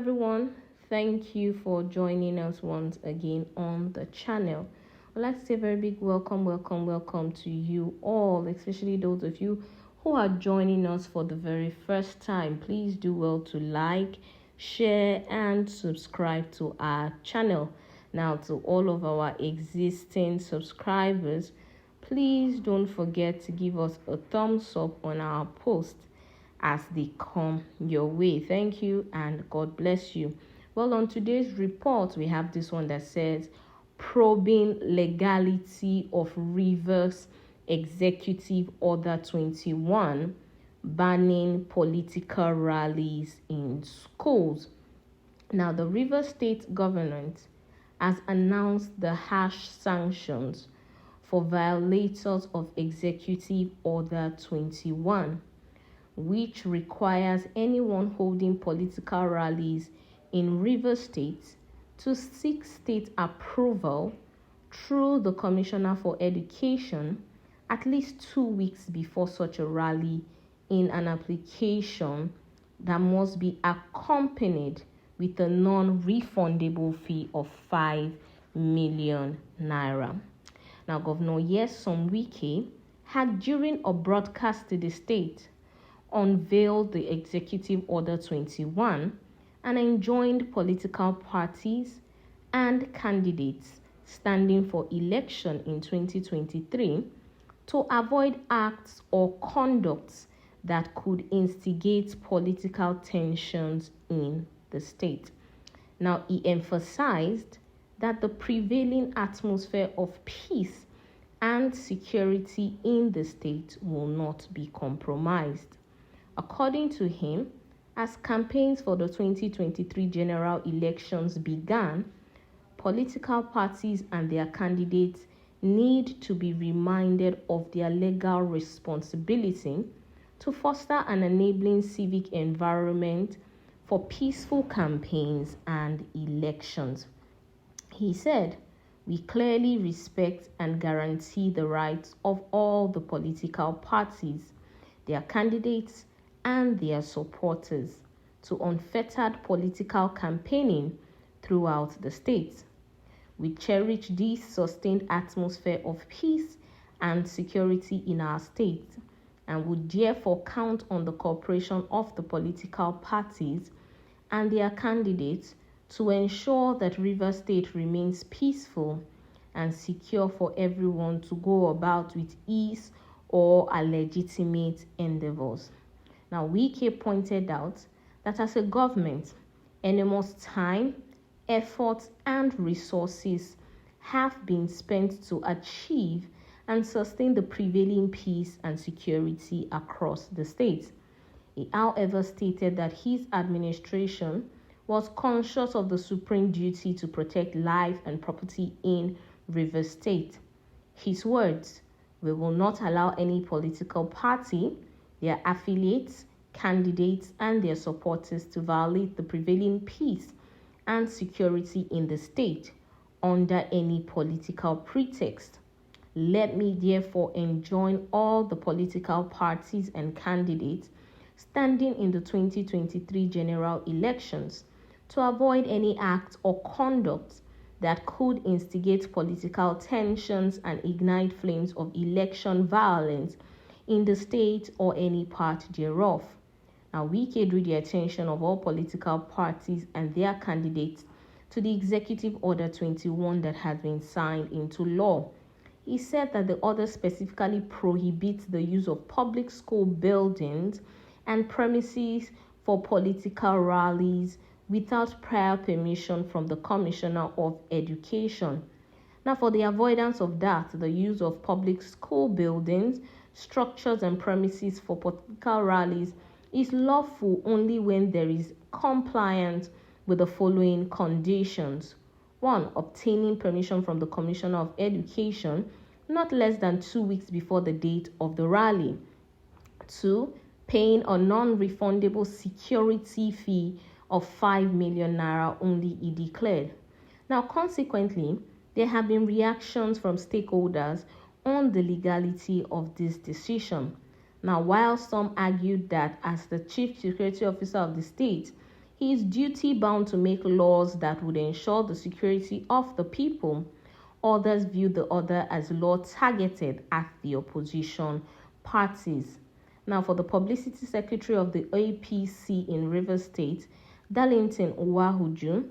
everyone. Thank you for joining us once again on the channel. I'd like to say a very big welcome to you all, especially those of you who are joining us for the very first time. Please do well to like, share, and subscribe to our channel. Now, to all of our existing subscribers, please don't forget to give us a thumbs up on our post as they come your way. Thank you and God bless you. Well, on today's report, we have this one that says probing legality of Rivers Executive Order 21 banning political rallies in schools. Now, the Rivers State government has announced the harsh sanctions for violators of Executive Order 21, which requires anyone holding political rallies in Rivers State to seek state approval through the Commissioner for Education at least 2 weeks before such a rally, in an application that must be accompanied with a non-refundable fee of 5 million naira. Now, Governor Nyesom Wike had, during a broadcast to the state, unveiled the Executive Order 21 and enjoined political parties and candidates standing for election in 2023 to avoid acts or conducts that could instigate political tensions in the state. Now, he emphasized that the prevailing atmosphere of peace and security in the state will not be compromised. According to him, as campaigns for the 2023 general elections began, political parties and their candidates need to be reminded of their legal responsibility to foster an enabling civic environment for peaceful campaigns and elections. He said, "We clearly respect and guarantee the rights of all the political parties, their candidates, and their supporters to unfettered political campaigning throughout the state. We cherish this sustained atmosphere of peace and security in our state and would therefore count on the cooperation of the political parties and their candidates to ensure that Rivers State remains peaceful and secure for everyone to go about with ease or a legitimate endeavors." Now, Wike pointed out that as a government, enormous time, effort, and resources have been spent to achieve and sustain the prevailing peace and security across the state. He, however, stated that his administration was conscious of the supreme duty to protect life and property in Rivers State. His words, "We will not allow any political party, their affiliates, candidates, and their supporters to violate the prevailing peace and security in the state under any political pretext. Let me therefore enjoin all the political parties and candidates standing in the 2023 general elections to avoid any act or conduct that could instigate political tensions and ignite flames of election violence in the state or any part thereof." Now, Wike drew the attention of all political parties and their candidates to the Executive Order 21 that has been signed into law. He said that the order specifically prohibits the use of public school buildings and premises for political rallies without prior permission from the Commissioner of Education. Now, for the avoidance of that, the use of public school buildings, structures, and premises for political rallies is lawful only when there is compliance with the following conditions. 1. Obtaining permission from the Commissioner of Education not less than 2 weeks before the date of the rally. 2. Paying a non-refundable security fee of 5 million naira only he declared. Now, consequently, there have been reactions from stakeholders on the legality of this decision. Now, while some argued that as the Chief Security Officer of the state, he is duty-bound to make laws that would ensure the security of the people. Others view the order as law targeted at the opposition parties. Now, for the Publicity Secretary of the APC in Rivers State, Darlington Uwahuju,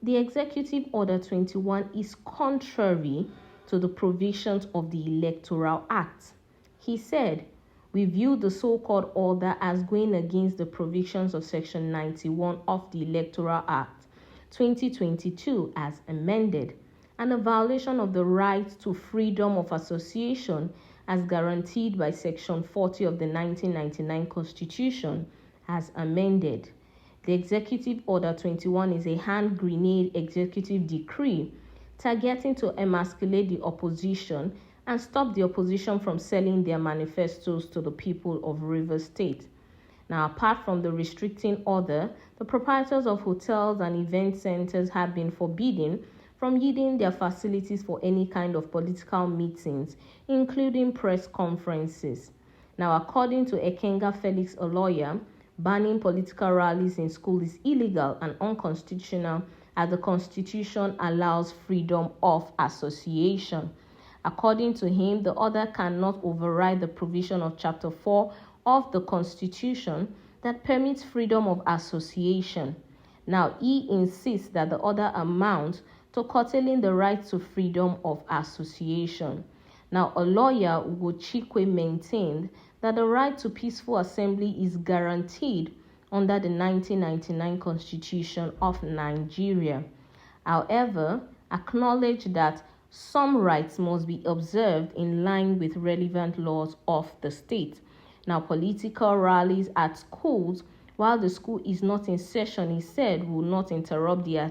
the Executive Order 21 is contrary to the provisions of the Electoral Act. He said, "We view the so-called order as going against the provisions of Section 91 of the Electoral Act 2022 as amended, and a violation of the right to freedom of association as guaranteed by Section 40 of the 1999 Constitution as amended. The Executive Order 21 is a hand grenade executive decree targeting to emasculate the opposition and stop the opposition from selling their manifestos to the people of Rivers State." Now, apart from the restricting order, the proprietors of hotels and event centers have been forbidden from using their facilities for any kind of political meetings, including press conferences. Now, according to Ekenga Felix, a lawyer, banning political rallies in school is illegal and unconstitutional as the Constitution allows freedom of association. According to him, the order cannot override the provision of Chapter 4 of the Constitution that permits freedom of association. Now, he insists that the order amounts to curtailing the right to freedom of association. Now, a lawyer, Ugo Chikwe, maintained that the right to peaceful assembly is guaranteed under the 1999 Constitution of Nigeria. However, acknowledged that some rights must be observed in line with relevant laws of the state. Now, political rallies at schools, while the school is not in session, he said, will not interrupt the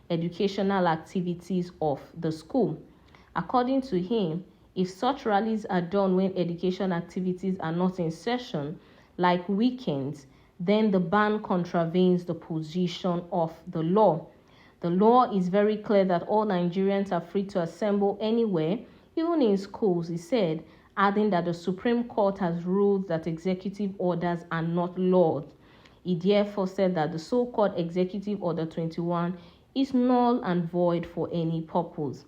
educational activities of the school. According to him, if such rallies are done when education activities are not in session, like weekends, then the ban contravenes the position of the law. The law is very clear that all Nigerians are free to assemble anywhere, even in schools, he said, adding that the Supreme Court has ruled that executive orders are not laws. He therefore said that the so-called Executive Order 21 is null and void for any purpose.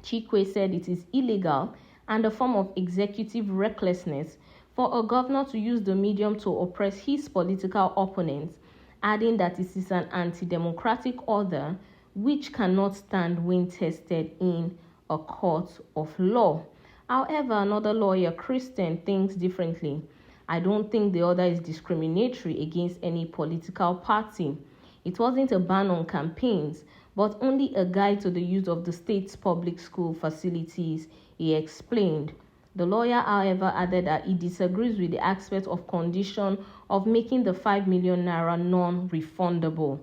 Chikwe said it is illegal and a form of executive recklessness for a governor to use the medium to oppress his political opponents, adding that it is an anti-democratic order which cannot stand when tested in a court of law. However, another lawyer, Christian, thinks differently. "I don't think the order is discriminatory against any political party. It wasn't a ban on campaigns, but only a guide to the use of the state's public school facilities," he explained. The lawyer, however, added that he disagrees with the aspect of condition of making the 5 million naira non-refundable.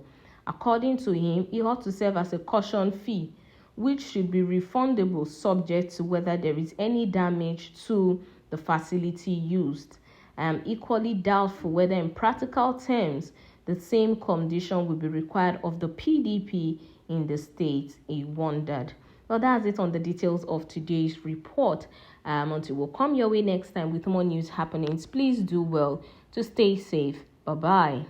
According to him, it ought to serve as a caution fee, which should be refundable subject to whether there is any damage to the facility used. I am equally doubtful whether in practical terms the same condition will be required of the PDP in the state, he wondered. Well, that's it on the details of today's report. Until we'll come your way next time with more news happenings, please do well to stay safe. Bye-bye.